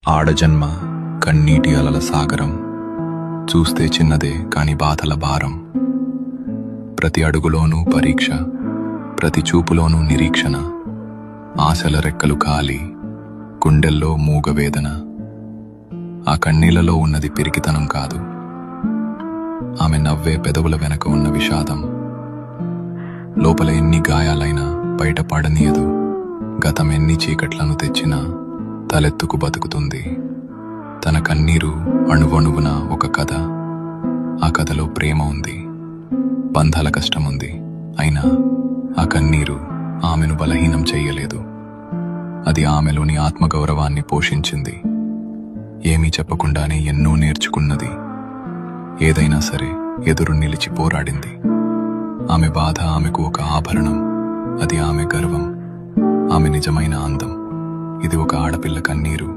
ఆడజన్మ కన్నీటి అలల సాగరం, చూస్తే చిన్నదే కాని బాధల భారం. ప్రతి అడుగులోనూ పరీక్ష, ప్రతి చూపులోనూ నిరీక్షణ. ఆశల రెక్కలు కాలి, గుండెల్లో మూగవేదన. ఆ కన్నీళ్లలో ఉన్నది పిరికితనం కాదు, ఆమె నవ్వే పెదవుల వెనక ఉన్న విషాదం. లోపల ఎన్ని గాయాలైనా బయటపడనీయదు, గతం ఎన్ని చీకట్లను తెచ్చినా తలెత్తుకు బతుకుతుంది. తన కన్నీరు అణువణువున ఒక కథ. ఆ కథలో ప్రేమ ఉంది, బంధాల కష్టముంది. అయినా ఆ కన్నీరు ఆమెను బలహీనం చెయ్యలేదు. అది ఆమెలోని ఆత్మగౌరవాన్ని పోషించింది. ఏమీ చెప్పకుండానే ఎన్నో నేర్చుకున్నది. ఏదైనా సరే ఎదురు నిలిచి పోరాడింది. ఆమె బాధ ఆమెకు ఒక ఆభరణం, అది ఆమె గర్వం, ఆమె నిజమైన అందం. ఇది ఒక ఆడపిల్ల కన్నీరు.